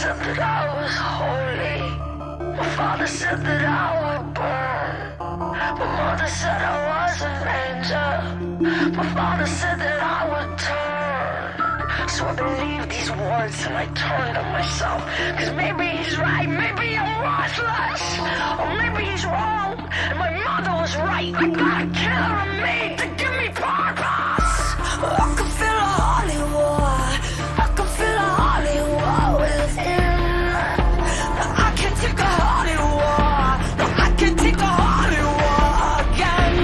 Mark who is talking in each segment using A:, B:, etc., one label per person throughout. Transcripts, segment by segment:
A: said that I was holy. My father said that I would burn. My mother said I was an angel. My father said that I would turn. So I believed these words and I turned on myself. Cause maybe he's right, maybe I'm worthless. Or maybe he's wrong and my mother was right. I got a killer in me to give me purpose. I can feel a holy war. I can feel a holy war within. No, I can take a holy war. No, I can take a holy war again.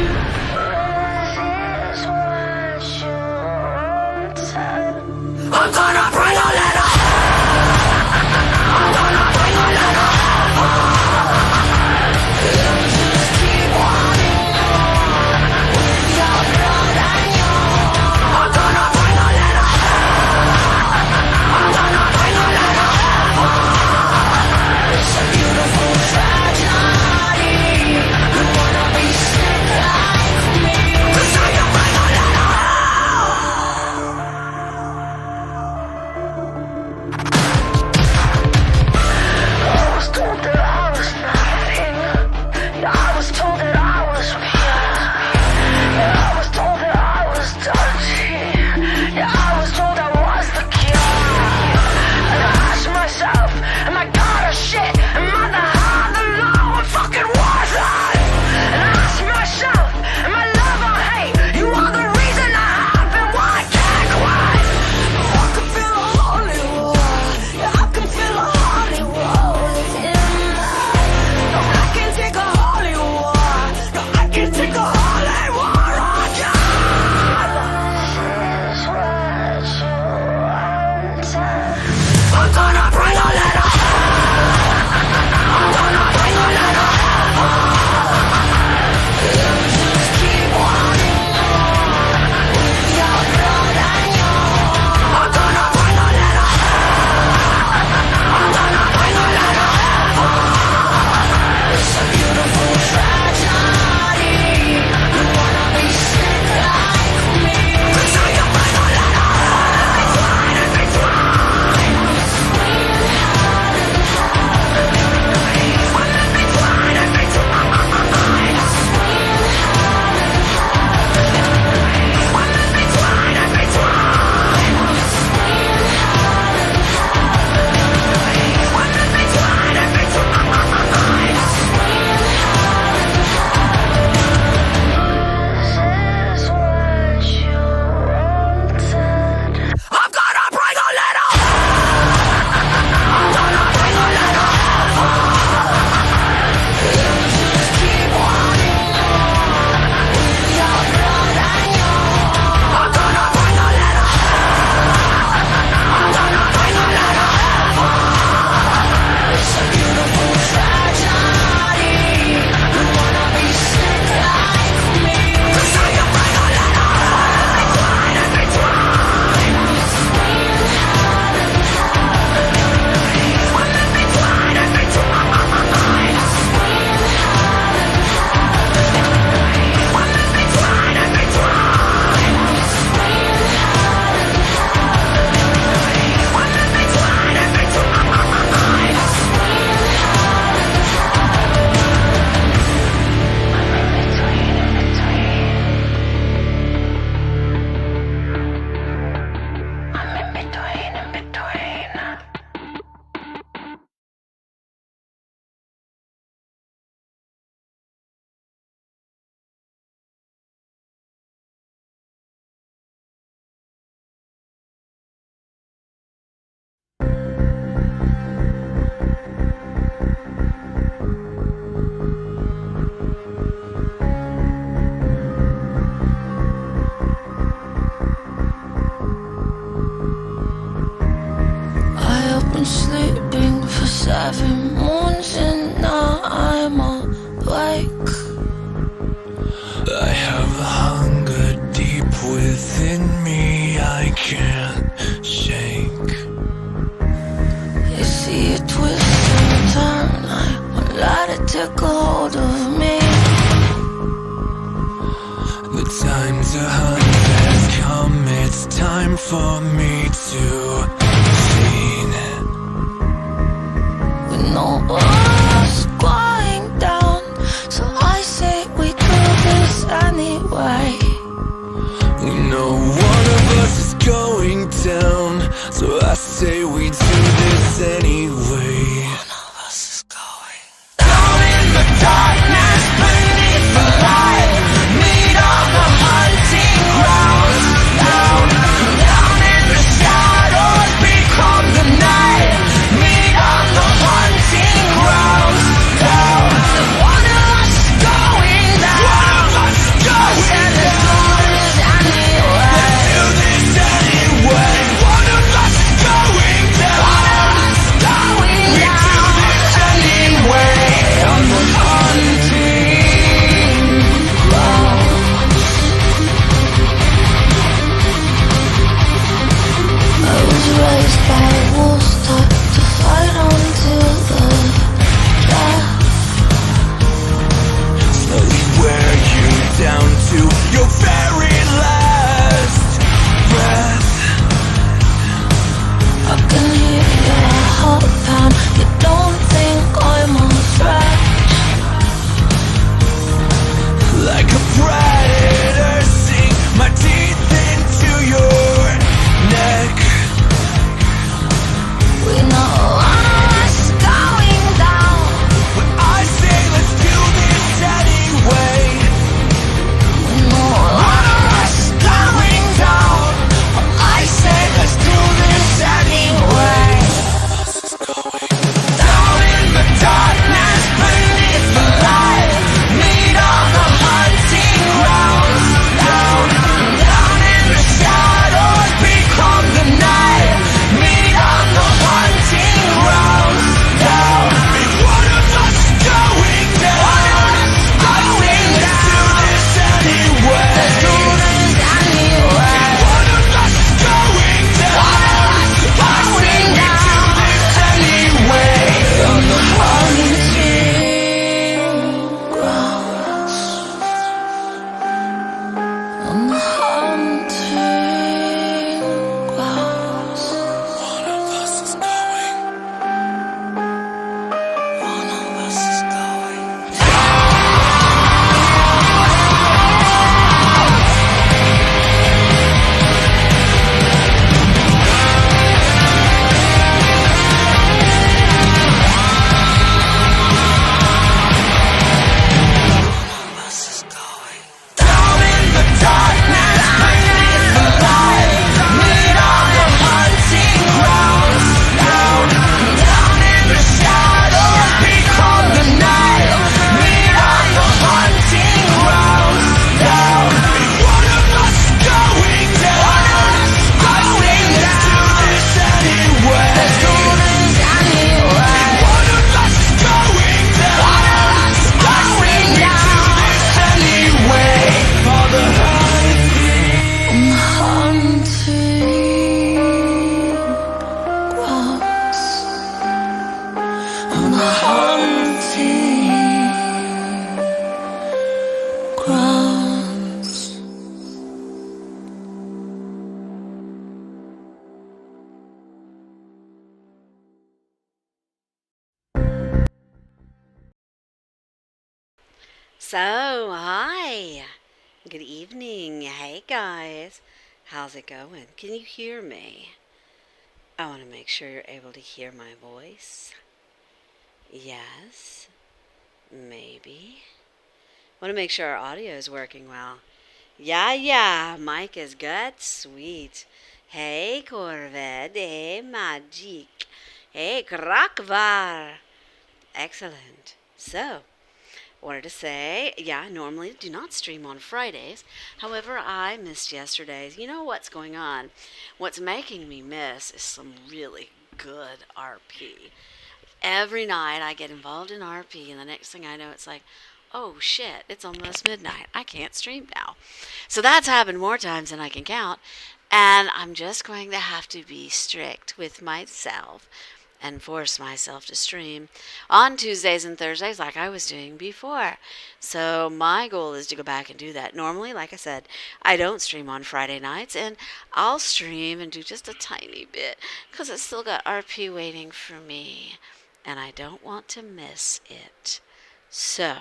A: This is what you wanted. I'm gonna bring a letter. I'm gonna bring a letter. You just keep wanting more with your blood and yours. I'm gonna bring a letter. I'm gonna bring a letter. It's a beautiful tragedy. You wanna be sick like me. So you bring a letter. I was told that I was nothing. Yeah, I was told that I was weird. Yeah, I was told that I was dirty. Yeah, I was told I was the cure. And I asked myself, am I god or shit? Am I the high, the low, and fucking worthless? And I asked myself, am I love or hate? You are the reason I have and why I can't quit. I can feel a holy war. Yeah, I can feel a holy war within. No, I can take a holy war. No, I can take a holy war again. This is what you wanted. I'm gonna bring a letter. I'm gonna bring a letter. You just keep wanting more with your blood and yours. I'm gonna bring a letter. I'm gonna bring a letter. It's a beautiful tragedy. You wanna be sick like me. So you bring a letter. And be twine. This is what you wanted. I'm gonna bring a letter. I'm gonna bring a letter. You just keep wanting more with your blood and yours. I'm gonna bring a letter. I'm gonna bring a letter. It's a beautiful tragedy. You wanna be sick like me. So you bring a letter. And be twine. I have been sleeping for 7 moons and now I'm awake.
B: I have a hunger deep within me I can't shake.
A: You see a twist and a turn. I would let it take a hold of me.
B: The time to hunt has come, it's time for me to seen.
A: was going down, so I say we do this anyway.
B: We know one of us is going down, so I say we do this anyway.
A: One of us is going down in the darkness beneath the light. Meet on the hunting grounds. Down, down in the shadows become the night. Meet on the hunting grounds. Down, one of us is going down. One of us is going down. Let's do this anyway.
B: Let's do this anyway. One of us is going down.
A: One of us is going
B: We
A: down.
B: do this anyway.
A: On the hunting grounds. I was raised by wolves, taught to fight until the death.
B: Slowly wear you down to your very last breath.
A: I can hear your heart pound. You don't think I'm a threat.
B: Like a predator, sink my teeth into your neck.
A: We know one of us is going down.
B: But I say let's do this anyway.
A: We know one of us is going down. I say let's do this anyway. Down in the darkness beneath the light. Meet on the hunting grounds. Down, down in the shadows become the night. Meet on the hunting grounds. Down,
B: One of us is going down.
A: one of us is going
B: Let's do
A: down.
B: this anyway.
A: Let's do this anyway.
B: One of us is going down.
A: One of us is going down.
B: Anyway.
A: On the hunting grounds. On the hunting grounds.
B: One of us is going.
A: One of us is going. Down in the darkness beneath the light. Meet on the hunting grounds. Down, down in the shadows become the night. Meet on the hunting grounds. Down,
B: One of us is going down.
A: one of us is going down.
B: This anyway.
A: Let's do this anyway.
B: One of us is going down.
A: One of us is going down.
B: Anyway. For the
A: On the hunting grounds. On the hunting grounds.
C: So, hi. Good evening. Hey, guys. How's it going? Can you hear me? I want to make sure you're able to hear my voice. Yes. Maybe. Want to make sure our audio is working well. Yeah. Mic is good. Sweet. Hey, Corvette. Hey, Magic. Hey, Krakvar. Excellent. So, wanted to say, yeah, I normally do not stream on Fridays. However, I missed yesterday's. You know what's going on? What's making me miss is some really good RP. Every night I get involved in RP, and the next thing I know, it's like, oh shit, it's almost midnight. I can't stream now. So that's happened more times than I can count. And I'm just going to have to be strict with myself and force myself to stream on Tuesdays and Thursdays like I was doing before. So my goal is to go back and do that. Normally, like I said, I don't stream on Friday nights, and I'll stream and do just a tiny bit because I still got RP waiting for me. and I don't want to miss it. So,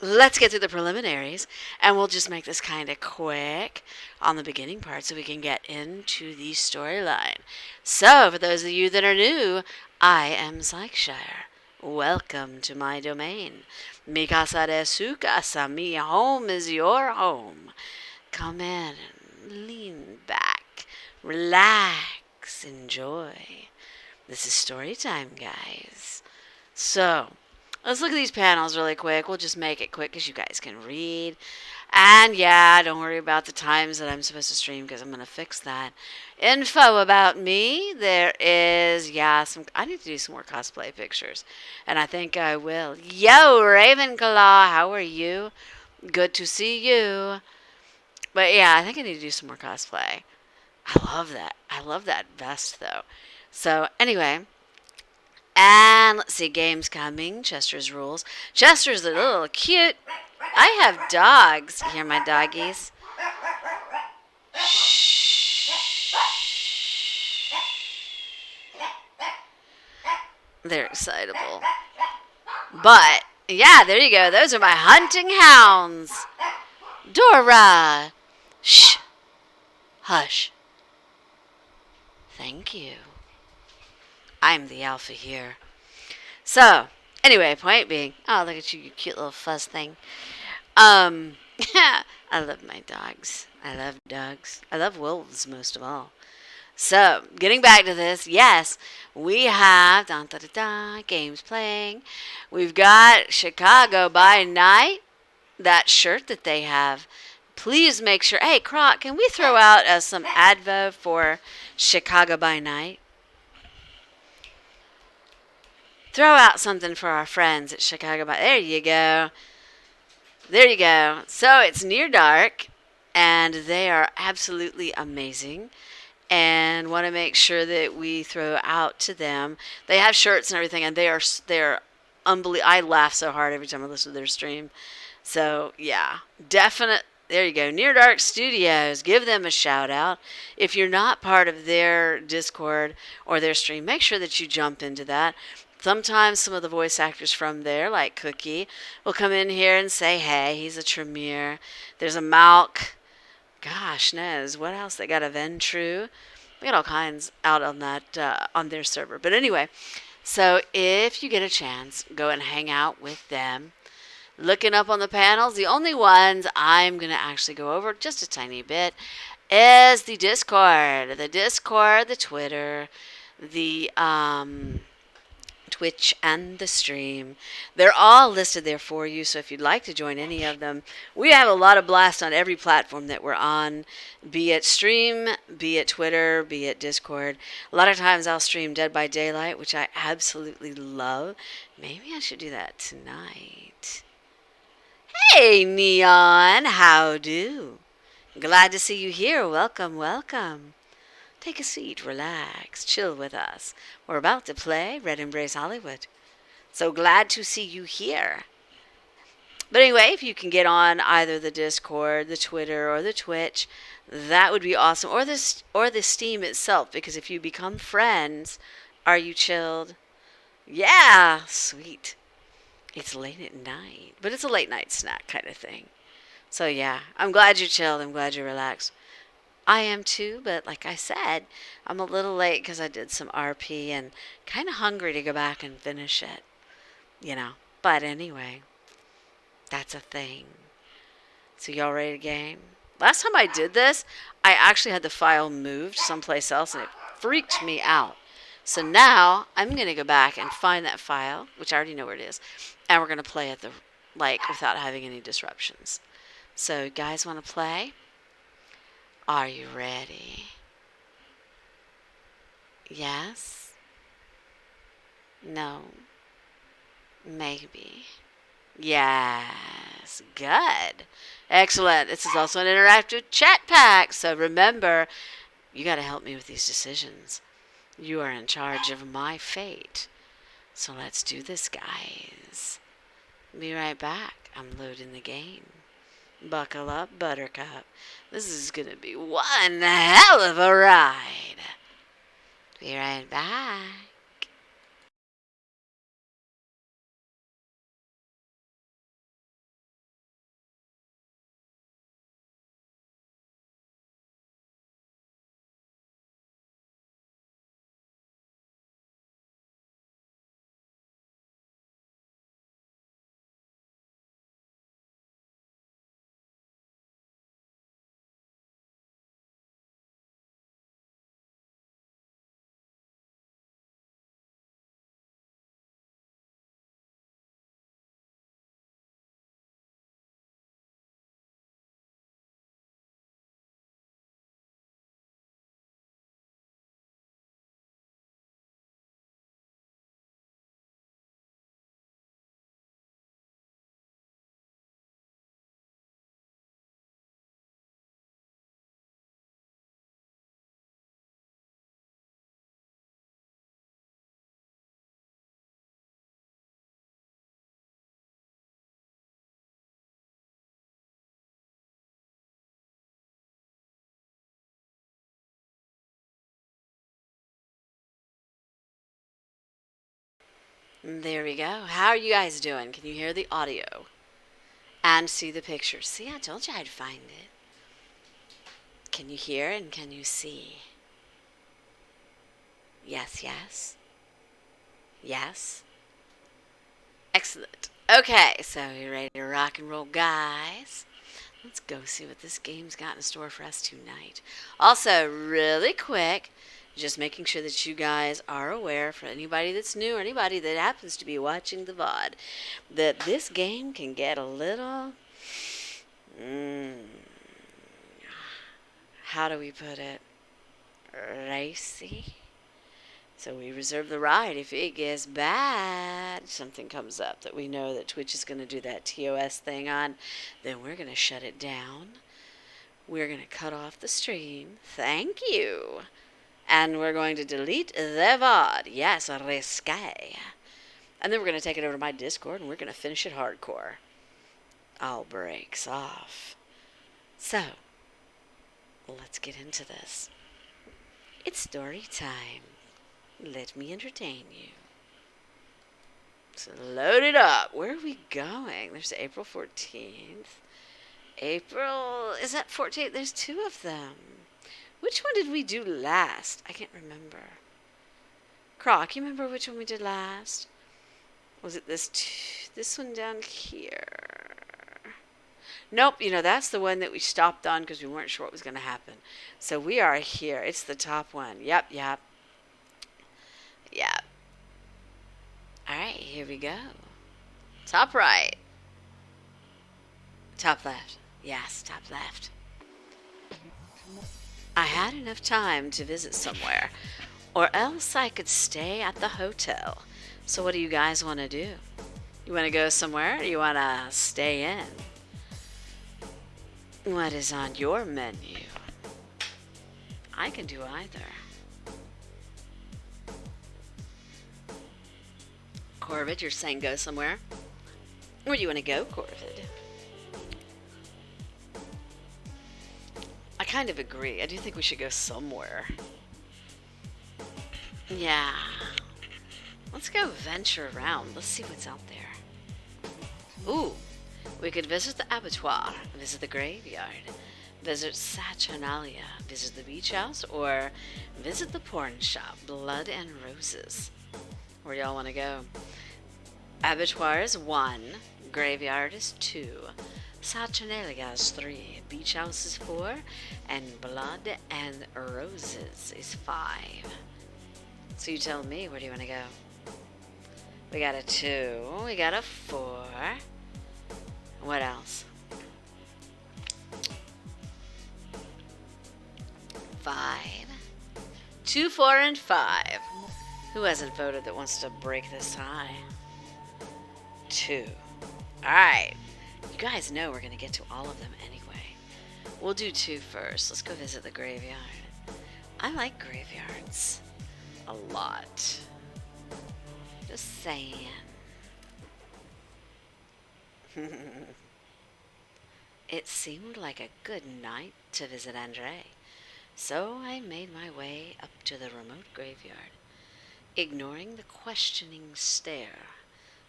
C: let's get through the preliminaries, and we'll just make this kind of quick on the beginning part so we can get into the storyline. So, for those of you that are new, I am Psycheshire. Welcome to my domain. Mi casa de su casa, mi home is your home. Come in and lean back, relax, enjoy. This is Storytime, guys. So, let's look at these panels really quick. We'll just make it quick because you guys can read. And yeah, don't worry about the times that I'm supposed to stream because I'm going to fix that. Info about me. There is, I need to do some more cosplay pictures. And I think I will. Yo, Ravenclaw, how are you? Good to see you. But yeah, I think I need to do some more cosplay. I love that. I love that vest, though. So, anyway. And let's see, games coming. Chester's rules. Chester's a little cute. I have dogs. You hear my doggies? Shh. They're excitable. But, yeah, there you go. Those are my hunting hounds. Dora. Shh. Hush. Thank you. I'm the alpha here. So, anyway, point being, oh, look at you, you cute little fuzz thing. I love my dogs. I love dogs. I love wolves most of all. So, getting back to this, yes, we have games playing. We've got Chicago by Night, that shirt that they have. Please make sure, hey, Croc, can we throw out some advo for Chicago by Night? Throw out something for our friends at Chicago by. There you go. There you go. So it's Near Dark, and they are absolutely amazing. And want to make sure that we throw out to them. They have shirts and everything, and they're unbelievable. I laugh so hard every time I listen to their stream. So yeah, definite. There you go. Near Dark Studios. Give them a shout out. If you're not part of their Discord or their stream, make sure that you jump into that. Sometimes some of the voice actors from there, like Cookie, will come in here and say, hey, he's a Tremere. There's a Malk. Gosh knows. What else? They got a Ventru. They got all kinds out on that on their server. But anyway, so if you get a chance, go and hang out with them. Looking up on the panels, the only ones I'm going to actually go over just a tiny bit is the Discord. The Discord, the Twitter, the Twitch, and the stream. They're all listed there for you, so if you'd like to join any of them, we have a lot of blast on every platform that we're on, be it stream, be it Twitter, be it Discord. A lot of times I'll stream Dead by Daylight, which I absolutely love. Maybe I should do that tonight. Hey, Neon, how do? Glad to see you here. Welcome, welcome. Take a seat, relax, chill with us. We're about to play Red Embrace Hollywood. So glad to see you here. But anyway, if you can get on either the Discord, the Twitter, or the Twitch, that would be awesome. Or the Steam itself, because if you become friends, are you chilled? Yeah, sweet. It's late at night, but it's a late night snack kind of thing. So yeah, I'm glad you're chilled. I'm glad you're relaxed. I am too, but like I said, I'm a little late because I did some RP and kind of hungry to go back and finish it, you know. But anyway, that's a thing. So y'all ready to game? Last time I did this, I actually had the file moved someplace else and it freaked me out. So now I'm going to go back and find that file, which I already know where it is, and we're going to play it without having any disruptions. So guys want to play? Are you ready? Yes? No? Maybe? Yes. Good. Excellent. This is also an interactive chat pack. So remember, you got to help me with these decisions. You are in charge of my fate. So let's do this, guys. Be right back. I'm loading the game. Buckle up, Buttercup. This is going to be one hell of a ride. Be right back. There we go. How are you guys doing? Can you hear the audio and see the pictures? See, I told you I'd find it. Can you hear and can you see? Yes, yes. Yes. Excellent. Okay, so you ready to rock and roll, guys? Let's go see what this game's got in store for us tonight. Also, really quick, just making sure that you guys are aware, for anybody that's new or anybody that happens to be watching the VOD, that this game can get a little, how do we put it, racy. So we reserve the right if it gets bad, something comes up that we know that Twitch is going to do that TOS thing on, then we're going to shut it down. We're going to cut off the stream. Thank you. And we're going to delete the VOD. Yes, risque. And then we're going to take it over to my Discord and we're going to finish it hardcore. All breaks off. So, let's get into this. It's story time. Let me entertain you. So load it up. Where are we going? There's April 14th. April, is that 14th? There's two of them. Which one did we do last? I can't remember. Croc, you remember which one we did last? Was it this one down here? Nope, that's the one that we stopped on because we weren't sure what was going to happen. So we are here. It's the top one. Yep. Yeah. Alright, here we go. Top right. Top left. Yes, top left. I had enough time to visit somewhere, or else I could stay at the hotel. So what do you guys want to do? You want to go somewhere, or you want to stay in? What is on your menu? I can do either. Corvid, you're saying go somewhere? Where do you want to go, Corvid? I kind of agree. I do think we should go somewhere. Yeah. Let's go venture around. Let's see what's out there. Ooh. We could visit the abattoir, visit the graveyard, visit Saturnalia, visit the beach house, or visit the porn shop, Blood and Roses. Where y'all want to go? Abattoir is 1, graveyard is 2, Saturnalia is 3, beach house is 4, and Blood and Roses is 5. So you tell me, where do you want to go? We got a 2, we got a 4. What else? 5. 2, 4, and 5. Who hasn't voted that wants to break this tie? 2. Alright. You guys know we're going to get to all of them anyway. We'll do 2 first. Let's go visit the graveyard. I like graveyards a lot. Just saying. It seemed like a good night to visit Andre, so I made my way up to the remote graveyard, ignoring the questioning stare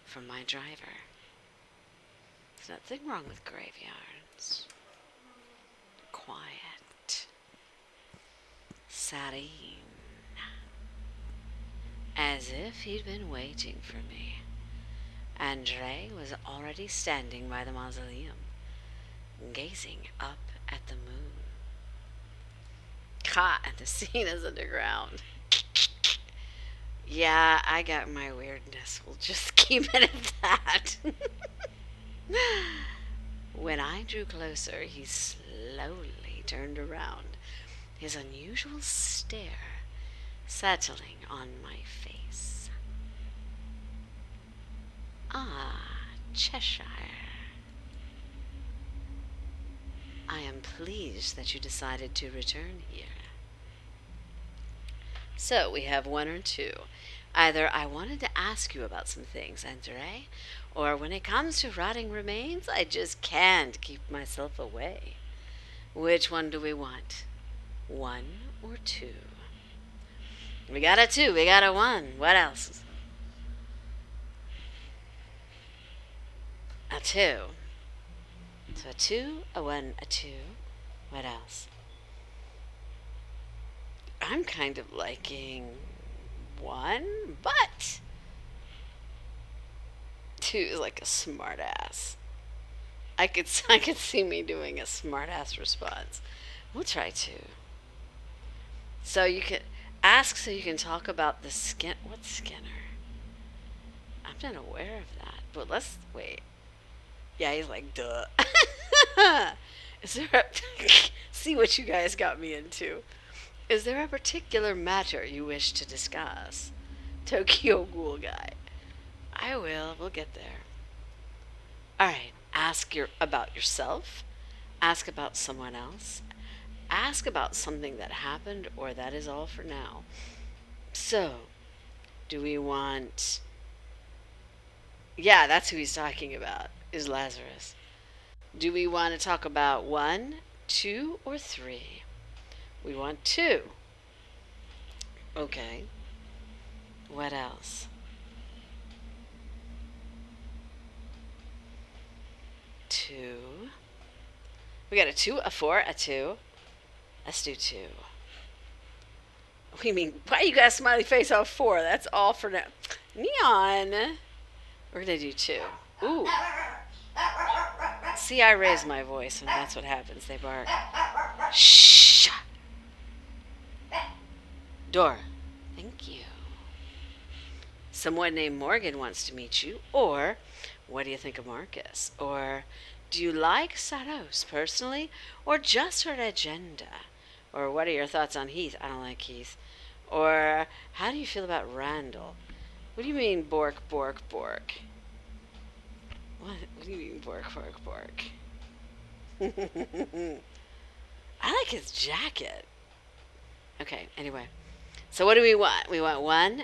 C: from my driver. There's nothing wrong with graveyards. Quiet. Serene. As if he'd been waiting for me. Andre was already standing by the mausoleum, gazing up at the moon. And the scene is underground. Yeah, I got my weirdness. We'll just keep it at that. When I drew closer, he slowly turned around, his unusual stare settling on my face. Ah, Cheshire. I am pleased that you decided to return here. So, we have 1 or 2. Either I wanted to ask you about some things, Andre, or when it comes to rotting remains, I just can't keep myself away. Which one do we want? 1 or 2? We got a 2, we got a 1. What else? A 2. So a 2, a 1, a 2. What else? I'm kind of liking 1, but 2 is like a smart ass. I could see me doing a smart ass response. We'll try 2. So you can ask so you can talk about the skin. What Skinner? I'm not aware of that. But let's wait. Yeah, he's like, duh. Is there a see what you guys got me into? Is there a particular matter you wish to discuss? Tokyo Ghoul guy. I will. We'll get there. All right. Ask about yourself. Ask about someone else. Ask about something that happened, or that is all for now. So, do we want... Yeah, that's who he's talking about, is Lazarus. Do we want to talk about 1, 2, or 3? We want 2. Okay. What else? 2. We got a 2, a 4, a 2. Let's do 2. What do you mean? Why you got a smiley face off 4? That's all for now. Neon. We're going to do 2. Ooh. See, I raise my voice, and that's what happens. They bark. Shh. Door. Thank you. Someone named Morgan wants to meet you. Or, what do you think of Marcus? Or, do you like Saros personally? Or just her agenda? Or, what are your thoughts on Heath? I don't like Heath. Or, how do you feel about Randall? What do you mean, bork, bork, bork? What do you mean, bork, bork, bork? I like his jacket. Okay, anyway. So what do we want? We want 1,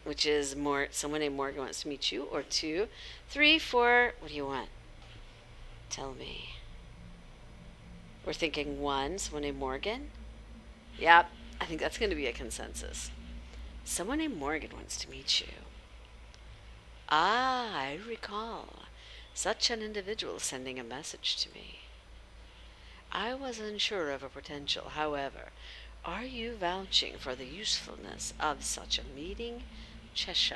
C: which is someone named Morgan wants to meet you. Or 2, 3, 4. What do you want? Tell me. We're thinking 1, someone named Morgan. Yep, I think that's going to be a consensus. Someone named Morgan wants to meet you. Ah, I recall. Such an individual sending a message to me. I was unsure of a potential. However, are you vouching for the usefulness of such a meeting, Cheshire?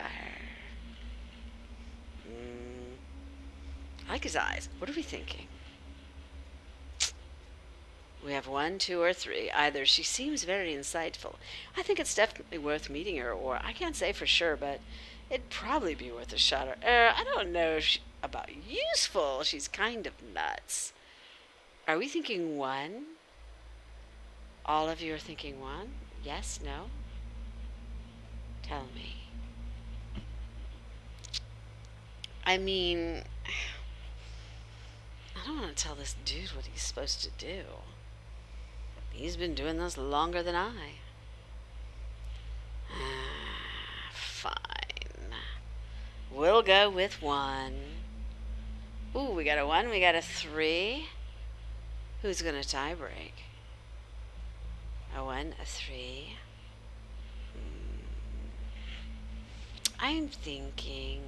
C: I like his eyes. What are we thinking? We have 1, 2, or 3. Either she seems very insightful. I think it's definitely worth meeting her, or I can't say for sure, but it'd probably be worth a shot. Or I don't know about useful. She's kind of nuts. Are we thinking 1? All of you are thinking 1? Yes? No? Tell me. I mean, I don't want to tell this dude what he's supposed to do. He's been doing this longer than I. Fine. We'll go with 1. Ooh, we got a 1, we got a 3. Who's going to tie break? A 1, a 3. I'm thinking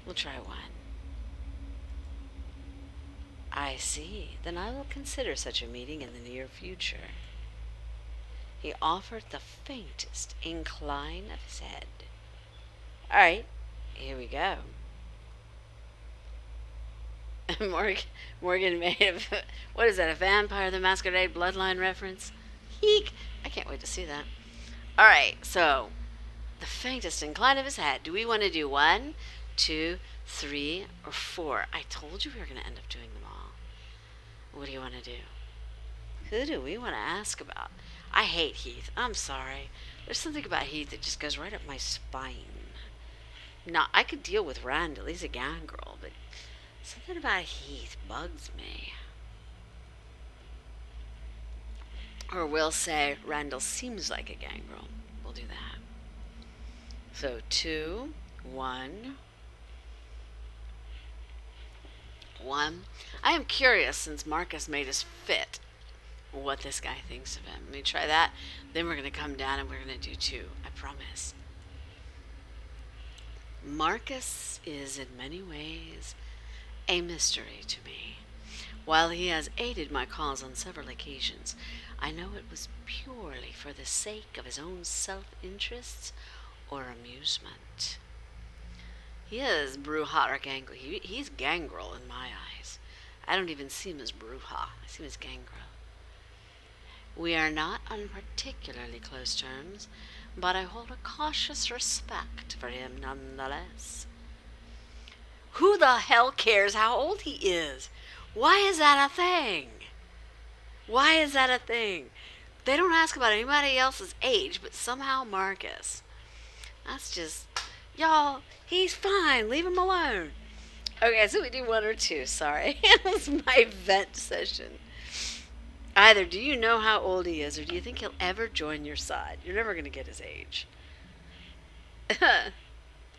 C: we'll try 1. I see. Then I will consider such a meeting in the near future. He offered the faintest incline of his head. All right, here we go. Morgan made a... What is that, a Vampire the Masquerade Bloodline reference? Eek! I can't wait to see that. All right, so the faintest incline of his head. Do we want to do 1, 2, 3, or 4? I told you we were going to end up doing them all. What do you want to do? Who do we want to ask about? I hate Heath. I'm sorry. There's something about Heath that just goes right up my spine. Now, I could deal with Randall. He's a gangrel, but something about Heath bugs me. Or we'll say Randall seems like a gangrel. We'll do that. So 2, 1. 1. I am curious, since Marcus made us fit, what this guy thinks of him. Let me try that. Then we're going to come down and we're going to do 2. I promise. Marcus is in many ways a mystery to me. While he has aided my cause on several occasions, I know it was purely for the sake of his own self-interests or amusement. He is Bruja or Gangrel. He's Gangrel in my eyes. I don't even see him as Bruja. I see him as Gangrel. We are not on particularly close terms, but I hold a cautious respect for him nonetheless. Who the hell cares how old he is? Why is that a thing? Why is that a thing? They don't ask about anybody else's age, but somehow Marcus. That's just, y'all, he's fine. Leave him alone. Okay, so we do one or two. Sorry. It was my vent session. Either do you know how old he is, or do you think he'll ever join your side? You're never going to get his age.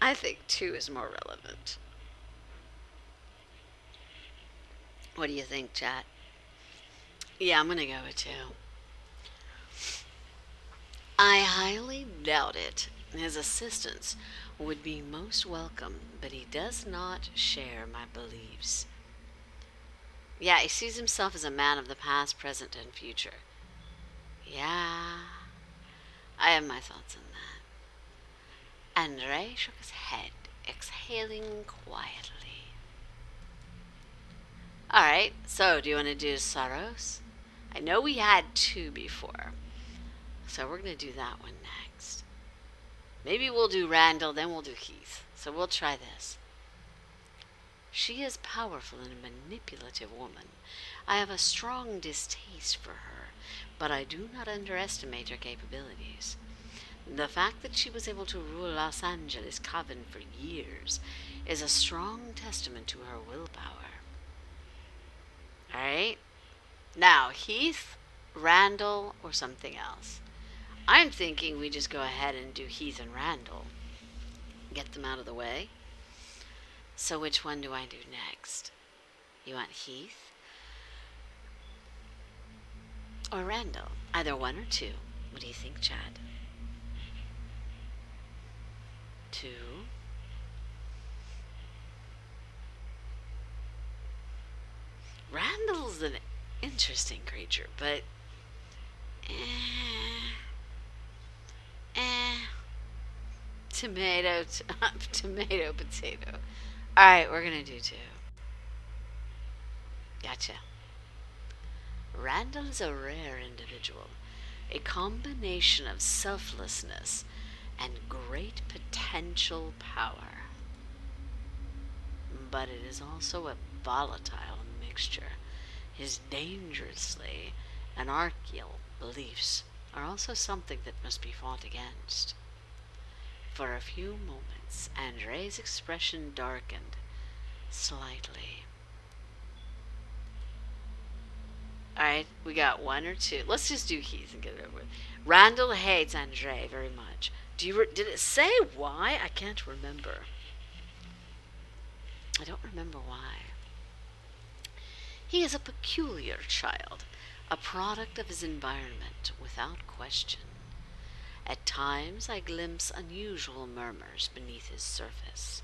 C: I think 2 is more relevant. What do you think, chat? Yeah, I'm going to go with 2. I highly doubt it. His assistance would be most welcome, but he does not share my beliefs. Yeah, he sees himself as a man of the past, present, and future. Yeah, I have my thoughts on that. Andre shook his head, exhaling quietly. Alright, so do you want to do Saros? I know we had 2 before, so we're going to do that one next. Maybe we'll do Randall, then we'll do Heath. So we'll try this. She is powerful and a manipulative woman. I have a strong distaste for her, but I do not underestimate her capabilities. The fact that she was able to rule Los Angeles Coven for years is a strong testament to her willpower. Alright? Now, Heath, Randall, or something else. I'm thinking we just go ahead and do Heath and Randall. Get them out of the way. So which one do I do next? You want Heath? Or Randall? Either 1 or 2. What do you think, Chad? 2. Randall's an interesting creature, but tomato, tomato, potato. Alright, we're gonna do 2. Gotcha. Randall is a rare individual, a combination of selflessness and great potential power. But it is also a volatile mixture. His dangerously anarchical beliefs are also something that must be fought against. For a few moments, Andre's expression darkened slightly. Alright, we got 1 or 2. Let's just do Heath and get it over with. Randall hates Andre very much. Did it say why? I can't remember. I don't remember why. He is a peculiar child, a product of his environment, without question. At times I glimpse unusual murmurs beneath his surface.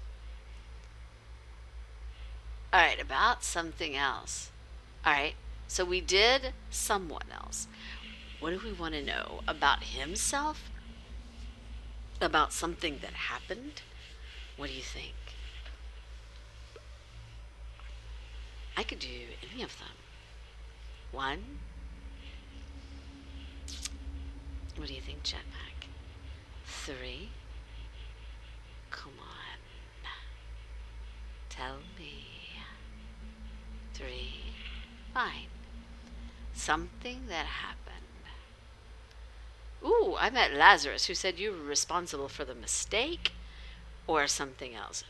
C: Alright, about something else. Alright, so we did someone else. What do we want to know? About himself? About something that happened? What do you think? I could do any of them. 1. What do you think, Jetpack? 3. Come on. Tell me. 3. Fine. Something that happened. Ooh, I met Lazarus, who said you were responsible for the mistake or something else.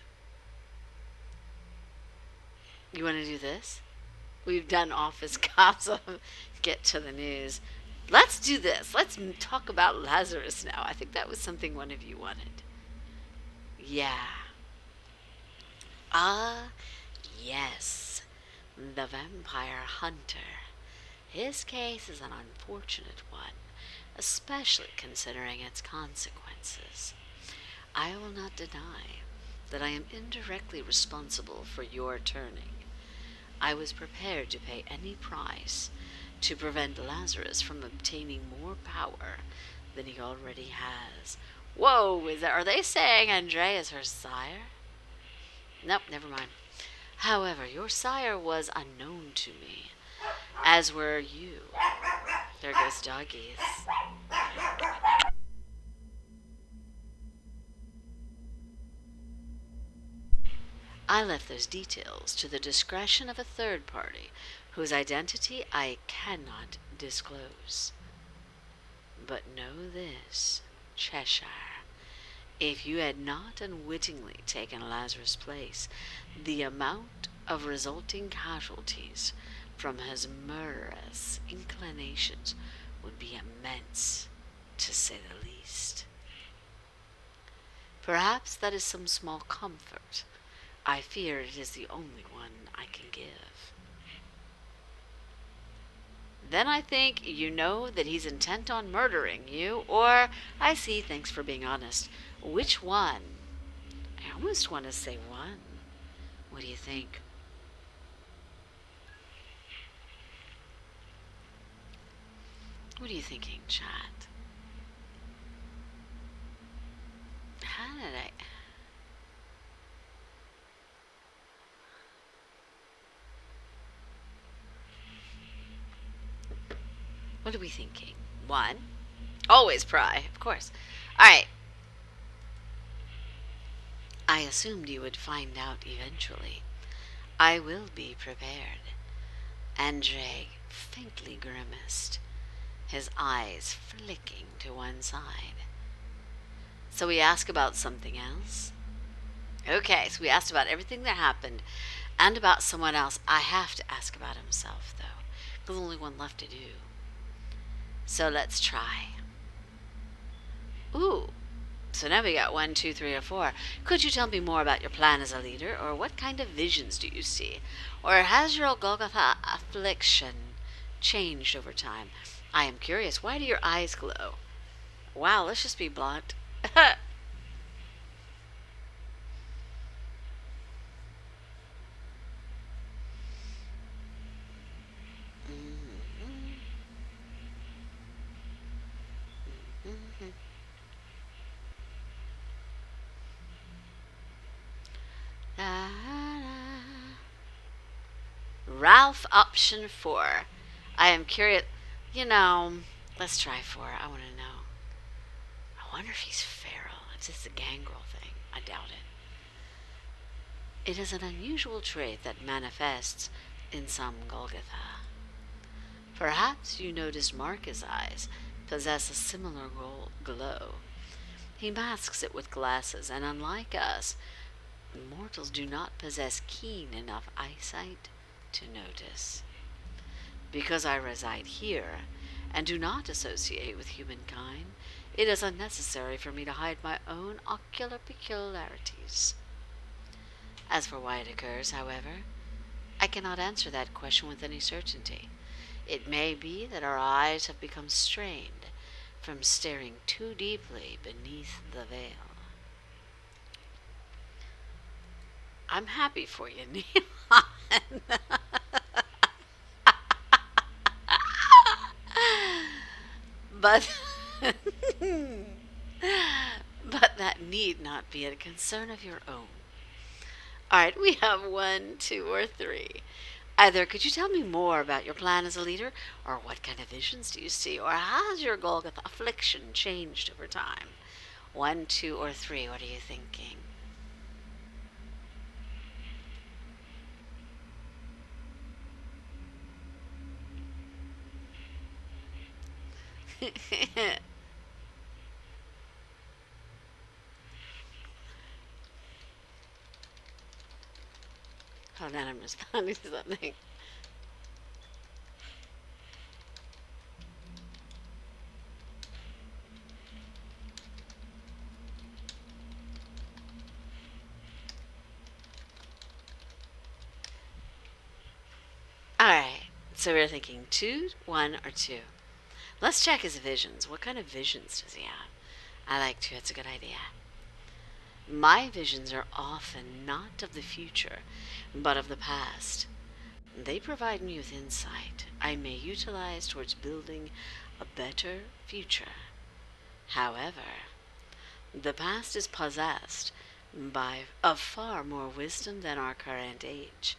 C: You want to do this? We've done office cops. Get to the news. Let's do this. Let's talk about Lazarus now. I think that was something one of you wanted. Yeah. Yes. The vampire hunter. His case is an unfortunate one, especially considering its consequences. I will not deny that I am indirectly responsible for your turning. I was prepared to pay any price to prevent Lazarus from obtaining more power than he already has. Whoa, are they saying Andre is her sire? Nope, never mind. However, your sire was unknown to me, as were you. There goes doggies. I left those details to the discretion of a third party, whose identity I cannot disclose. But know this, Cheshire, if you had not unwittingly taken Lazarus' place, the amount of resulting casualties from his murderous inclinations would be immense, to say the least. Perhaps that is some small comfort. I fear it is the only one I can give. Then I think you know that he's intent on murdering you, or I see, thanks for being honest. Which one? I almost want to say one. What do you think? What are you thinking, chat? How did I... What are we thinking? One. Always pry, of course. Alright. I assumed you would find out eventually. I will be prepared. Andre faintly grimaced, his eyes flicking to one side. So we ask about something else? Okay, so we asked about everything that happened and about someone else. I have to ask about himself, though. There's only one left to do. So let's try. Ooh. So now we got 1, 2, 3, or 4. Could you tell me more about your plan as a leader, or what kind of visions do you see? Or has your Golgotha affliction changed over time? I am curious. Why do your eyes glow? Wow, let's just be blunt. Ralph, option 4. I am curious. Let's try 4. I want to know. I wonder if he's feral. If it's a gangrel thing. I doubt it. It is an unusual trait that manifests in some Golgotha. Perhaps you noticed Marcus' eyes possess a similar glow. He masks it with glasses, and unlike us, mortals do not possess keen enough eyesight to notice. Because I reside here and do not associate with humankind, it is unnecessary for me to hide my own ocular peculiarities. As for why it occurs, however, I cannot answer that question with any certainty. It may be that our eyes have become strained from staring too deeply beneath the veil. I'm happy for you, Neon. But that need not be a concern of your own. Alright, we have 1, 2, or 3. Either could you tell me more about your plan as a leader, or what kind of visions do you see, or has your Golgotha affliction changed over time? 1, 2, or 3, what are you thinking? Hold on, I'm responding to something. Alright, so we're thinking 2, 1, or 2. Let's check his visions. What kind of visions does he have? I like 2. That's a good idea. My visions are often not of the future, but of the past. They provide me with insight I may utilize towards building a better future. However, the past is possessed of far more wisdom than our current age,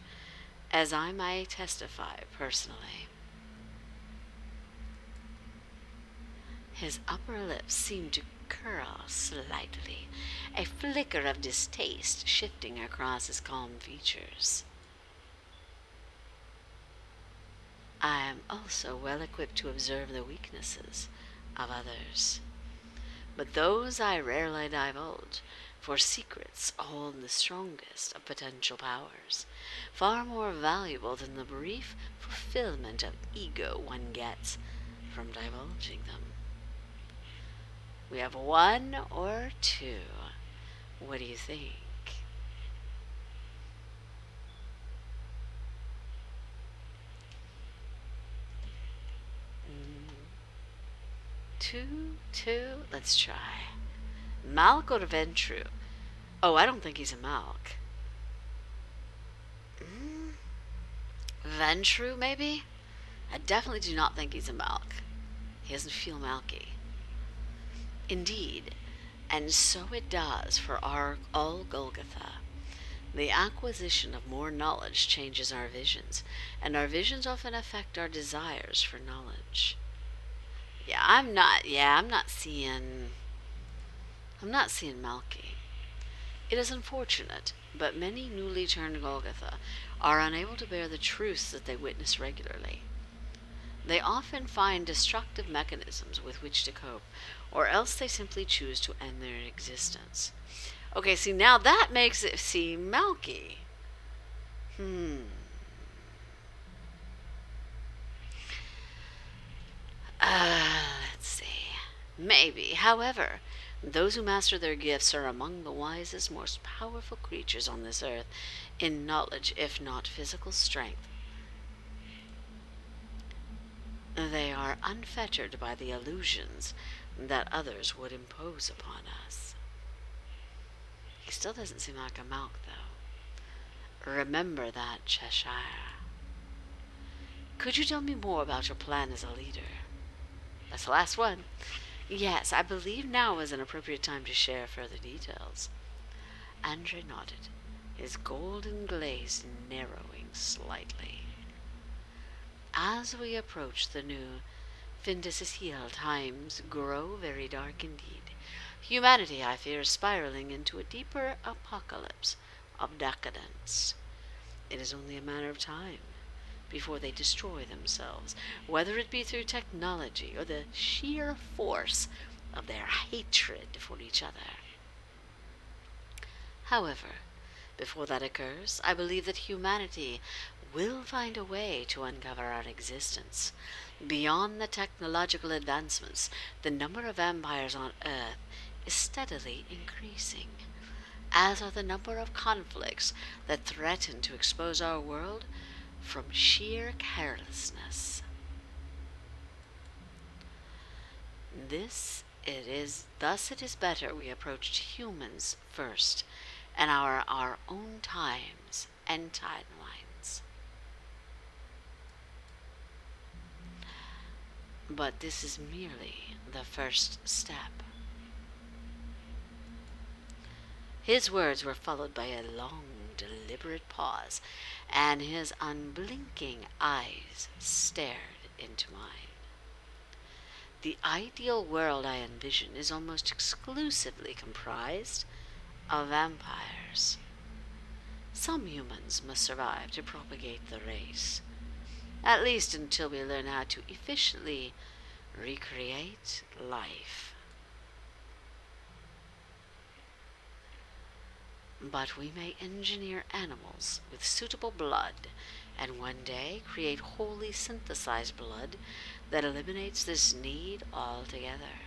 C: as I may testify personally. His upper lip seemed to curl slightly, a flicker of distaste shifting across his calm features. I am also well equipped to observe the weaknesses of others, but those I rarely divulge, for secrets hold the strongest of potential powers, far more valuable than the brief fulfillment of ego one gets from divulging them. We have one or two. What do you think? Two. Let's try. Malk or Ventru? Oh, I don't think he's a Malk. Ventru, maybe? I definitely do not think he's a Malk. He doesn't feel Malky. Indeed, and so it does for all Golgotha. The acquisition of more knowledge changes our visions, and our visions often affect our desires for knowledge. I'm not seeing Malky. It is unfortunate, but many newly turned Golgotha are unable to bear the truths that they witness regularly. They often find destructive mechanisms with which to cope, or else they simply choose to end their existence. Okay, see, now that makes it seem Malky. Let's see. Maybe. However, those who master their gifts are among the wisest, most powerful creatures on this earth in knowledge, if not physical strength. They are unfettered by the illusions that others would impose upon us. He still doesn't seem like a Malk, though. Remember that, Cheshire. Could you tell me more about your plan as a leader? That's the last one. Yes, I believe now is an appropriate time to share further details. Andre nodded, his golden glaze narrowing slightly. As we approach the new Findesisiel, times grow very dark indeed. Humanity, I fear, is spiraling into a deeper apocalypse of decadence. It is only a matter of time before they destroy themselves, whether it be through technology or the sheer force of their hatred for each other. However, before that occurs, I believe that humanity will find a way to uncover our existence. Beyond the technological advancements, the number of empires on Earth is steadily increasing, as are the number of conflicts that threaten to expose our world from sheer carelessness. Thus it is better we approached humans first, and our own times and timelines. But this is merely the first step. His words were followed by a long, deliberate pause, and his unblinking eyes stared into mine. The ideal world I envision is almost exclusively comprised of vampires. Some humans must survive to propagate the race, at least until we learn how to efficiently recreate life. But we may engineer animals with suitable blood, and one day create wholly synthesized blood that eliminates this need altogether.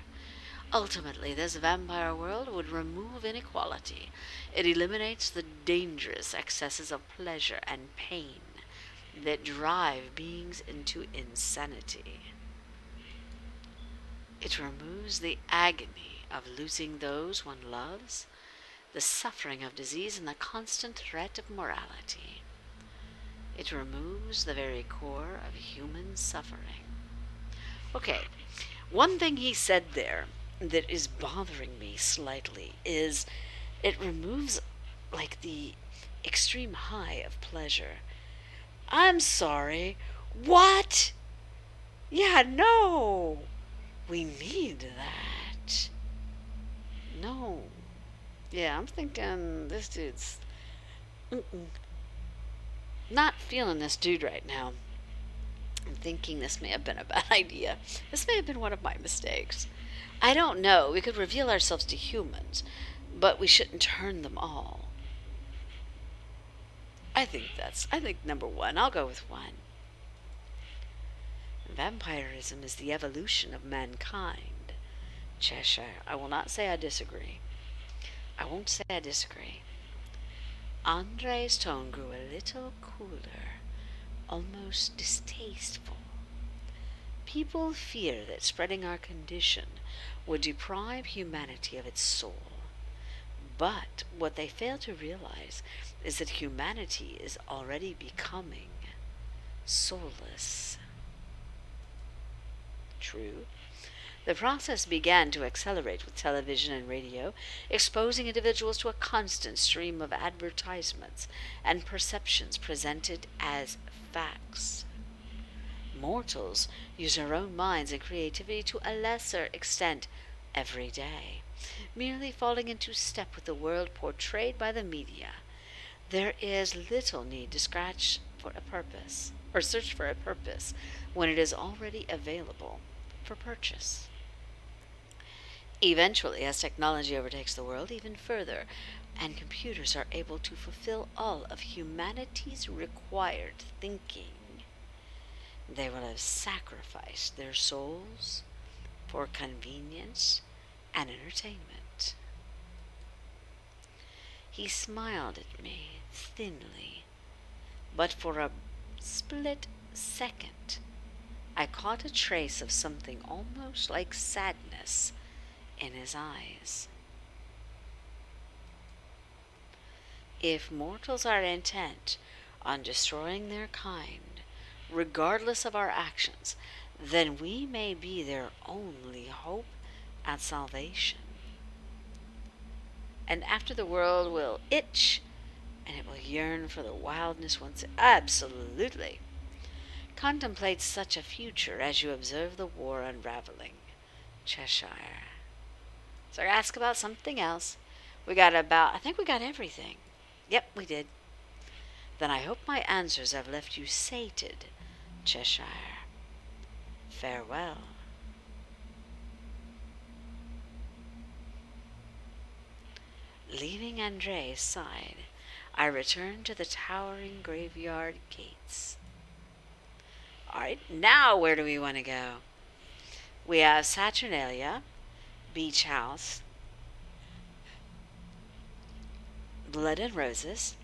C: Ultimately, this vampire world would remove inequality. It eliminates the dangerous excesses of pleasure and pain that drive beings into insanity. It removes the agony of losing those one loves the suffering of disease, and the constant threat of morality. It removes the very core of human suffering. Okay, one thing he said there that is bothering me slightly is it removes like the extreme high of pleasure. I'm sorry. What? Yeah, no. We need that. No. Yeah, I'm thinking this dude's not feeling this dude right now. I'm thinking this may have been a bad idea. This may have been one of my mistakes. I don't know. We could reveal ourselves to humans, but we shouldn't turn them all. I think number one. I'll go with one. Vampirism is the evolution of mankind. Cheshire. I will not say I disagree. I won't say I disagree. Andre's tone grew a little cooler, almost distasteful. People fear that spreading our condition would deprive humanity of its soul. But what they fail to realize is that humanity is already becoming soulless. True. The process began to accelerate with television and radio, exposing individuals to a constant stream of advertisements and perceptions presented as facts. Mortals use our own minds and creativity to a lesser extent every day, merely falling into step with the world portrayed by the media. There is little need to search for a purpose when it is already available for purchase. Eventually, as technology overtakes the world even further, and computers are able to fulfill all of humanity's required thinking, they will have sacrificed their souls for convenience and entertainment. He smiled at me thinly, but for a split second I caught a trace of something almost like sadness in his eyes. If mortals are intent on destroying their kind, regardless of our actions, then we may be their only hope at salvation. And after the world will itch, and it will yearn for the wildness once. Absolutely. Contemplate such a future as you observe the war unraveling. Cheshire. So ask about something else. I think we got everything. Yep, we did. Then I hope my answers have left you sated, Cheshire. Farewell. Leaving Andre's side, I returned to the towering graveyard gates. Alright, now where do we want to go? We have Saturnalia, Beach House, Blood and Roses,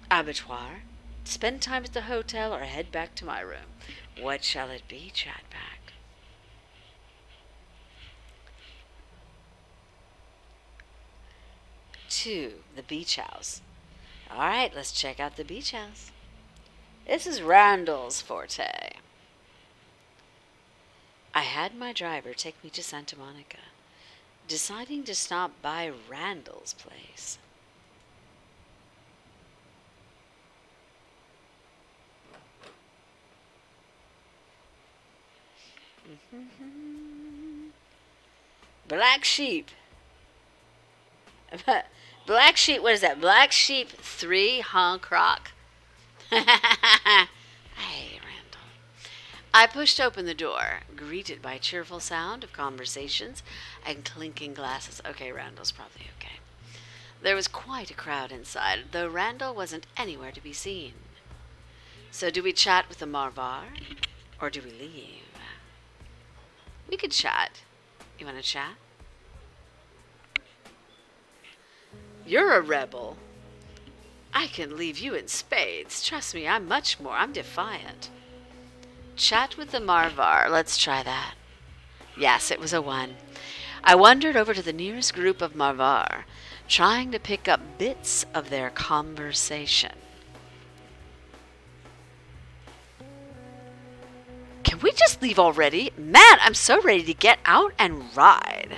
C: Abattoir, spend time at the hotel, or head back to my room. What shall it be, Chatback? To the beach house. Alright, let's check out the beach house. This is Randall's forte. I had my driver take me to Santa Monica, deciding to stop by Randall's place. Black Sheep. Black Sheep, what is that? Black Sheep 3 Honk Rock. Hey, Randall. I pushed open the door, greeted by a cheerful sound of conversations and clinking glasses. Okay, Randall's probably okay. There was quite a crowd inside, though Randall wasn't anywhere to be seen. So do we chat with the Marvar, or do we leave? We could chat. You want to chat? You're a rebel. I can leave you in spades. Trust me, I'm defiant. Chat with the Marvar. Let's try that. Yes, it was a 1. I wandered over to the nearest group of Marvar, trying to pick up bits of their conversation. Can we just leave already? Man, I'm so ready to get out and ride.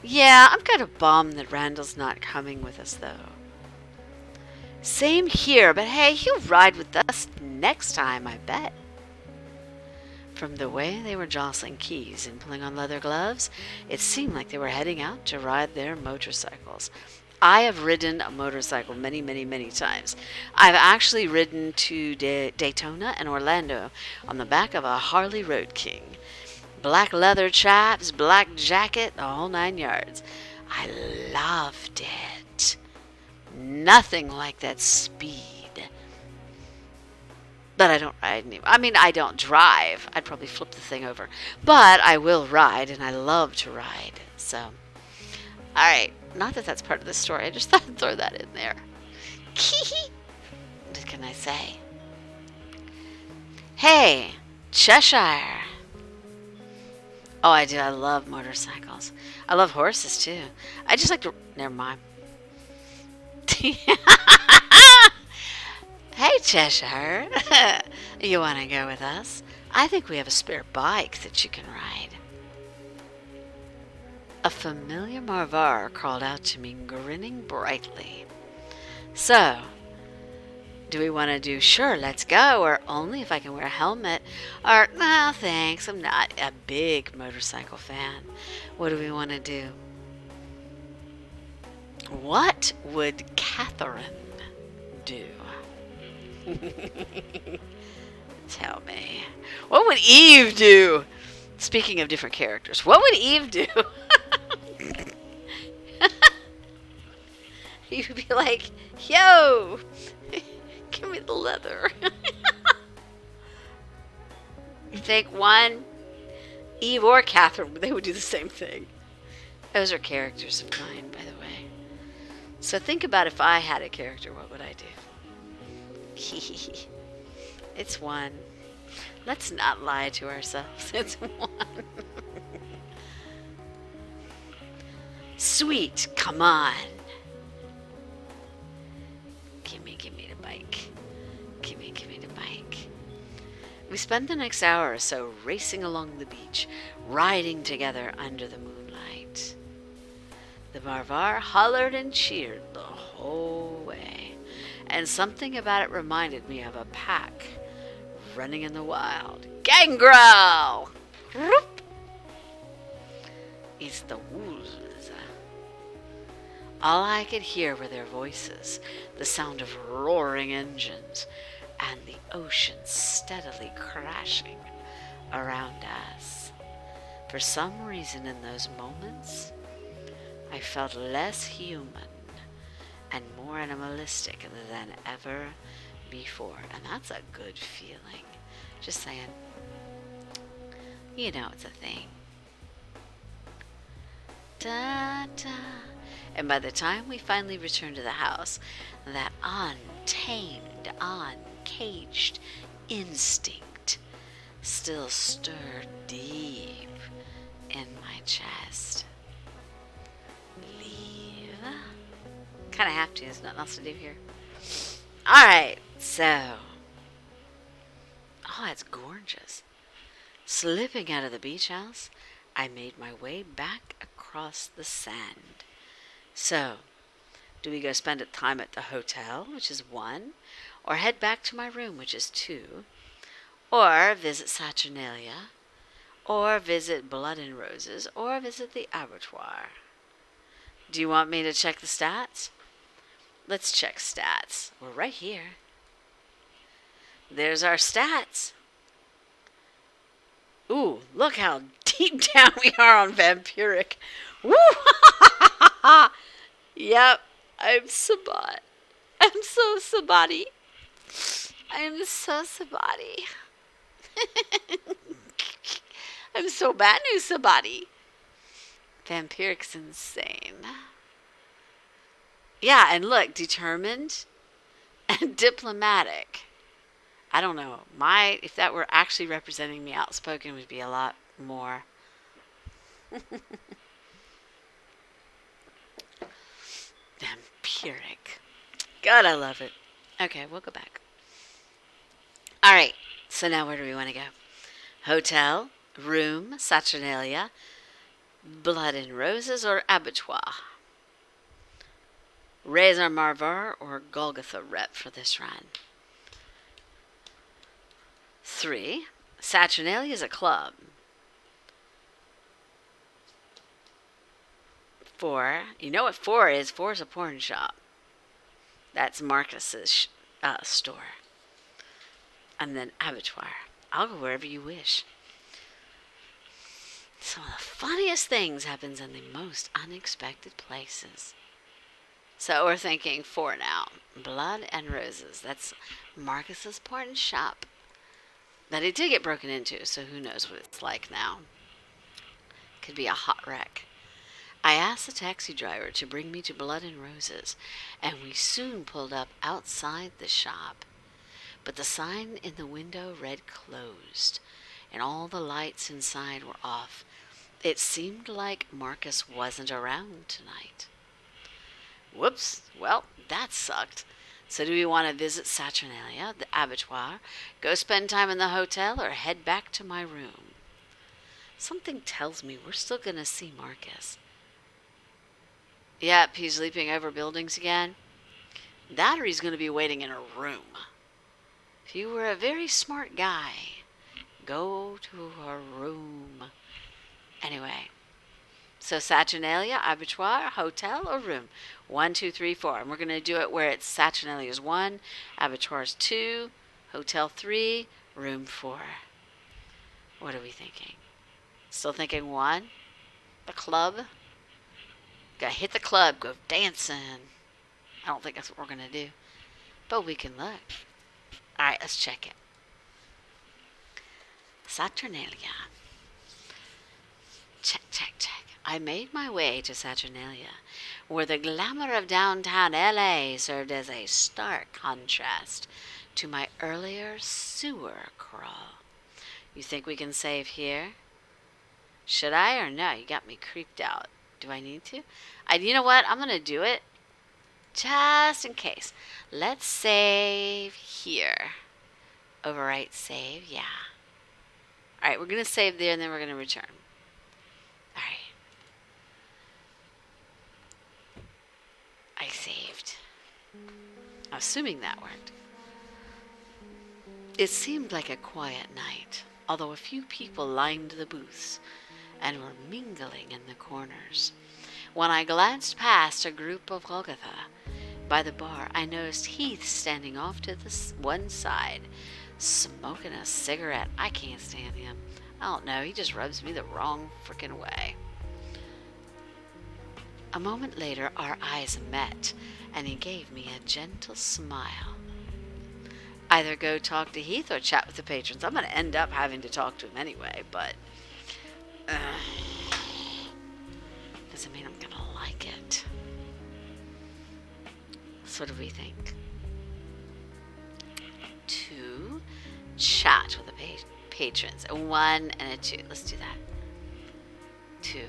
C: Yeah, I'm kind of bummed that Randall's not coming with us, though. Same here, but hey, he'll ride with us next time, I bet. From the way they were jostling keys and pulling on leather gloves, it seemed like they were heading out to ride their motorcycles. I have ridden a motorcycle many, many, many times. I've actually ridden to Daytona and Orlando on the back of a Harley Road King. Black leather chaps, black jacket, the whole 9 yards. I loved it. Nothing like that speed. But I don't ride anymore. I mean, I don't drive. I'd probably flip the thing over. But I will ride, and I love to ride. So, alright. Not that that's part of the story. I just thought I'd throw that in there. What can I say? Hey, Cheshire. Oh, I do. I love motorcycles. I love horses, too. I just like to... Never mind. Hey, Cheshire. You want to go with us? I think we have a spare bike that you can ride. A familiar Marvar called out to me, grinning brightly. So, do we want to do sure, let's go, or only if I can wear a helmet, or no, thanks, I'm not a big motorcycle fan. What do we want to do? What would Catherine do? Tell me. What would Eve do? Speaking of different characters, what would Eve do? You'd be like, yo, give me the leather. You think one, Eve or Catherine, they would do the same thing. Those are characters of mine, by the way. So think about if I had a character, what would I do? It's one. Let's not lie to ourselves. It's one. Sweet, come on. Give me the bike. Give me the bike. We spent the next hour or so racing along the beach, riding together under the moonlight. The Marvar hollered and cheered the whole way, and something about it reminded me of a pack running in the wild. Gangrel! It's the wolves. All I could hear were their voices, the sound of roaring engines, and the ocean steadily crashing around us. For some reason in those moments, I felt less human and more animalistic than ever before. And that's a good feeling. Just saying. You know it's a thing. Da-da. And by the time we finally returned to the house, that untamed, uncaged instinct still stirred deep in my chest. Leave? Kind of have to, there's nothing else to do here. Alright, so. Oh, it's gorgeous. Slipping out of the beach house, I made my way back across the sand. So, do we go spend time at the hotel, which is 1, or head back to my room, which is 2, or visit Saturnalia, or visit Blood and Roses, or visit the abattoir? Do you want me to check the stats? Let's check stats. We're right here. There's our stats. Ooh, look how deep down we are on vampiric. Woo! Yep, I'm Sabat. I'm so Sabati. I am so Sabati. I'm so bad new Sabati. Vampiric's insane. Yeah, and look, determined and diplomatic. I don't know. If that were actually representing me, outspoken would be a lot more. vampiric. God, I love it. Okay, we'll go back. All right, so now where do we want to go? Hotel, room, Saturnalia, blood and roses, or abattoir? Razor Marvar or Golgotha rep for this run. 3. Saturnalia is a club. 4. You know what 4 is? 4 is a porn shop. That's Marcus's store. And then abattoir. I'll go wherever you wish. Some of the funniest things happens in the most unexpected places. So we're thinking 4 now. Blood and roses. That's Marcus's porn shop. That it did get broken into, so who knows what it's like now. Could be a hot wreck. I asked the taxi driver to bring me to Blood and Roses, and we soon pulled up outside the shop. But the sign in the window read closed, and all the lights inside were off. It seemed like Marcus wasn't around tonight. Whoops, well, that sucked. So do we want to visit Saturnalia, the abattoir, go spend time in the hotel, or head back to my room? Something tells me we're still going to see Marcus. Yep, he's leaping over buildings again. That or he's going to be waiting in a room. If you were a very smart guy, go to a room. Anyway, so Saturnalia, abattoir, hotel, or room? 1, 2, 3, 4. And we're going to do it where it's Saturnalia is 1, abattoir is 2, hotel 3, room 4. What are we thinking? Still thinking 1? The club? Gotta hit the club, go dancing. I don't think that's what we're going to do. But we can look. Alright, let's check it. Saturnalia. Check, check, check. I made my way to Saturnalia, where the glamour of downtown LA served as a stark contrast to my earlier sewer crawl. You think we can save here? Should I or no? You got me creeped out. Do I need to? You know what? I'm going to do it just in case. Let's save here. Overwrite save. Yeah. Alright, we're going to save there and then we're going to return. Alright. I saved. Assuming that worked. It seemed like a quiet night, although a few people lined the booths and were mingling in the corners. When I glanced past a group of Golgotha by the bar, I noticed Heath standing off to the one side, smoking a cigarette. I can't stand him. I don't know, he just rubs me the wrong frickin' way. A moment later, our eyes met, and he gave me a gentle smile. Either go talk to Heath or chat with the patrons. I'm going to end up having to talk to him anyway, but doesn't mean I'm going to like it. So what do we think? 2, chat with the patrons. A 1 and a 2. Let's do that. 2.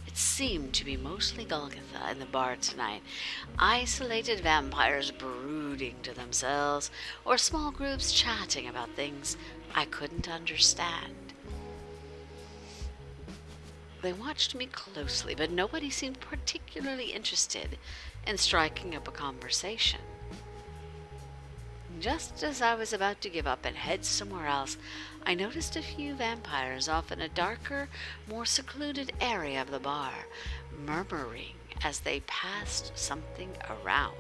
C: It seemed to be mostly Golgotha in the bar tonight. Isolated vampires brooding to themselves, or small groups chatting about things I couldn't understand. They watched me closely, but nobody seemed particularly interested in striking up a conversation. Just as I was about to give up and head somewhere else, I noticed a few vampires off in a darker, more secluded area of the bar, murmuring as they passed something around.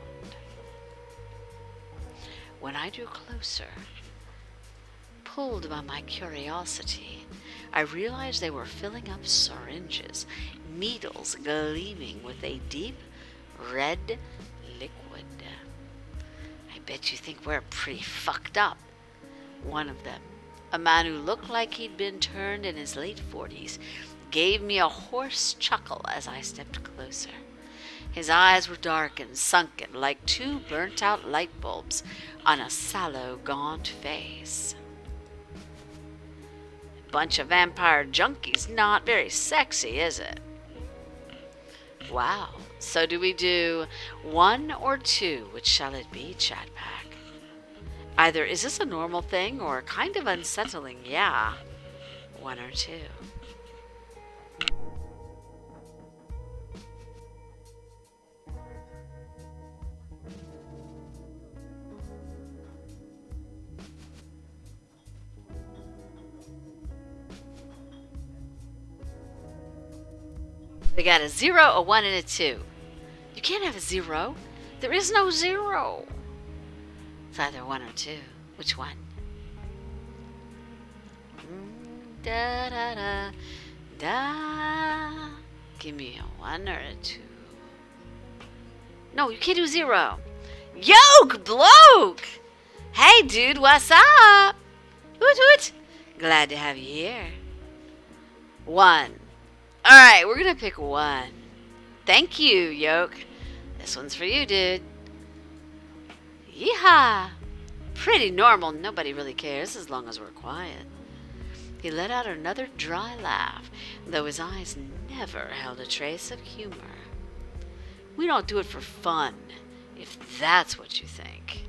C: When I drew closer, pulled by my curiosity, I realized they were filling up syringes, needles gleaming with a deep red liquid. I bet you think we're pretty fucked up. One of them, a man who looked like he'd been turned in his late 40s, gave me a hoarse chuckle as I stepped closer. His eyes were dark and sunken like 2 burnt-out light bulbs on a sallow, gaunt face. Bunch of vampire junkies, not very sexy, is it? Wow. So do we do 1 or 2? Which shall it be, Chat Pack? Either is this a normal thing or kind of unsettling? Yeah. 1 or 2. We got a 0, a 1, and a 2. You can't have a 0. There is no 0. It's either 1 or 2. Which one? Da da da da. Give me a 1 or a 2. No, you can't do 0. Yoke bloke! Hey dude, what's up? Hoot hoot. Glad to have you here. 1. Alright, we're gonna pick 1. Thank you, Yoke. This one's for you, dude. Yeehaw! Pretty normal, nobody really cares as long as we're quiet. He let out another dry laugh, though his eyes never held a trace of humor. We don't do it for fun, if that's what you think.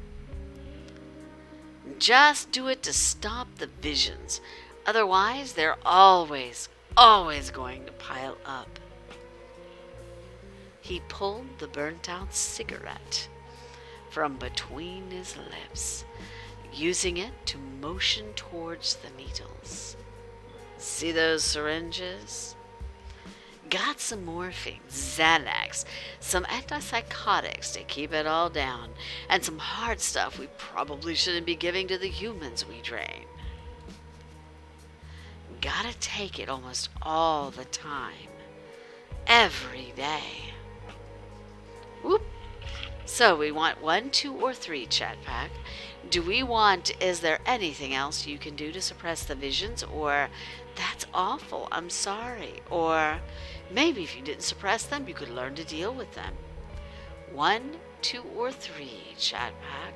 C: Just do it to stop the visions. Otherwise, they're always going to pile up. He pulled the burnt-out cigarette from between his lips, using it to motion towards the needles. See those syringes? Got some morphine, Xanax, some antipsychotics to keep it all down, and some hard stuff we probably shouldn't be giving to the humans we drain. Gotta take it almost all the time. Every day. Whoop. So we want 1, 2, or 3, Chat Pack. Do we want, is there anything else you can do to suppress the visions? Or, that's awful, I'm sorry. Or, maybe if you didn't suppress them, you could learn to deal with them. 1, 2, or 3, Chat Pack.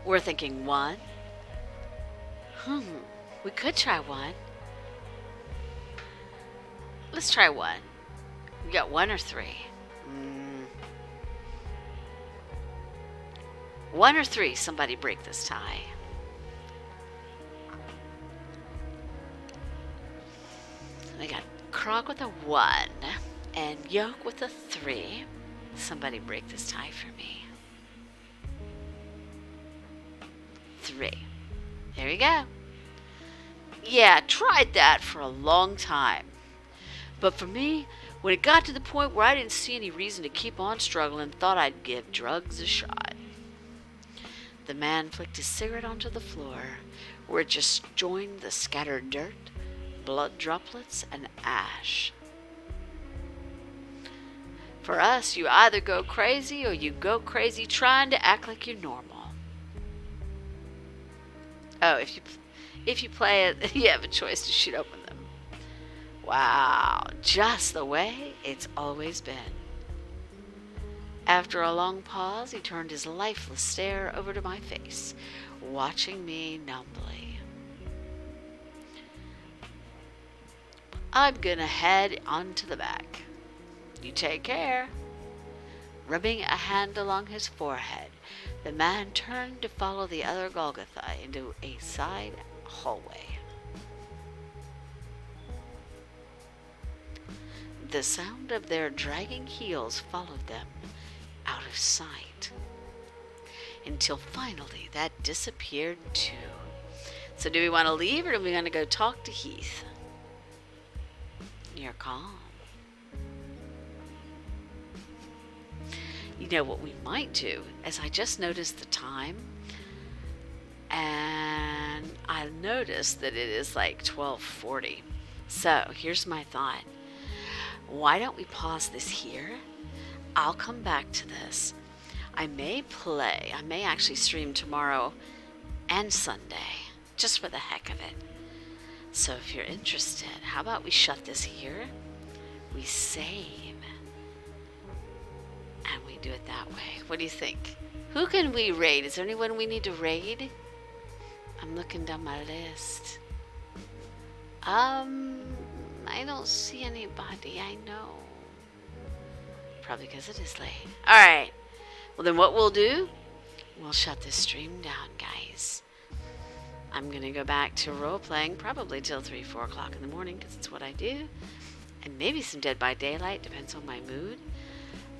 C: We're thinking 1. We could try 1. Let's try 1. We got 1 or 3. 1 or 3, somebody break this tie. We got Krog with a 1 and Yoke with a 3. Somebody break this tie for me. 3. There we go. Yeah, tried that for a long time. But for me, when it got to the point where I didn't see any reason to keep on struggling, thought I'd give drugs a shot. The man flicked his cigarette onto the floor, where it just joined the scattered dirt, blood droplets, and ash. For us, you either go crazy or you go crazy trying to act like you're normal. Oh, if you play it, you have a choice to shoot open them. Wow, just the way it's always been. After a long pause, he turned his lifeless stare over to my face, watching me numbly. I'm gonna head onto the back. You take care. Rubbing a hand along his forehead, the man turned to follow the other Golgotha into a side hallway. The sound of their dragging heels followed them out of sight, until finally that disappeared too. So do we want to leave or do we want to go talk to Heath? You're calm. You know what we might do is I just noticed the time and I noticed that it is like 12:40. So here's my thought. Why don't we pause this here? I'll come back to this. I may actually stream tomorrow and Sunday, just for the heck of it. So if you're interested, how about we shut this here? We save. And we do it that way. What do you think? Who can we raid? Is there anyone we need to raid? I'm looking down my list. I don't see anybody I know. Probably because it is late. Alright. Well, then what we'll do, we'll shut this stream down, guys. I'm going to go back to role-playing probably till 3, 4 o'clock in the morning because it's what I do. And maybe some Dead by Daylight, depends on my mood.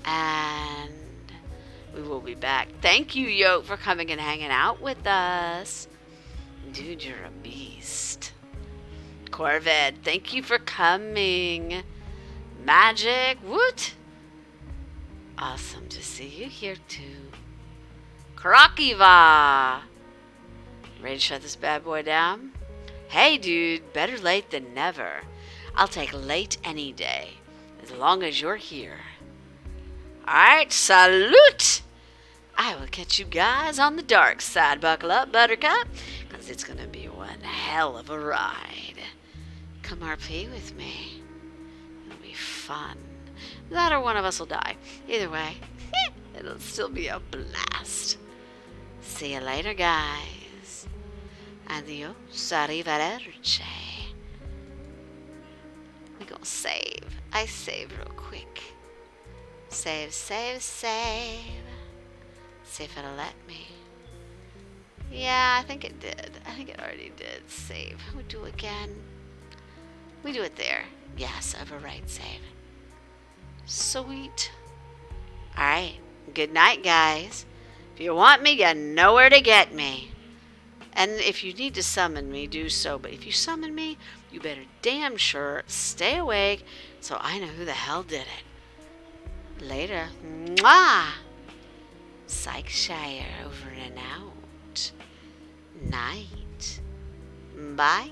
C: And we will be back. Thank you, Yoke, for coming and hanging out with us. Dude, you're a beast. Corvette, thank you for coming. Magic, woot. Awesome to see you here, too. Krakiva. Ready to shut this bad boy down? Hey, dude, better late than never. I'll take late any day, as long as you're here. Alright, salute! I will catch you guys on the dark side. Buckle up, Buttercup, because it's going to be one hell of a ride. Come RP with me. It'll be fun. That or one of us will die. Either way, it'll still be a blast. See you later, guys. Adios, arrivederci. We gonna save. I save real quick. Save, save, save. See if it'll let me. Yeah, I think it did. I think it already did. Save. We do again. We do it there. Yes, overwrite save. Sweet. Alright. Good night, guys. If you want me, you know where to get me. And if you need to summon me, do so. But if you summon me, you better damn sure stay awake so I know who the hell did it. Later. Mwah! Psycheshire over and out. Night. Bye.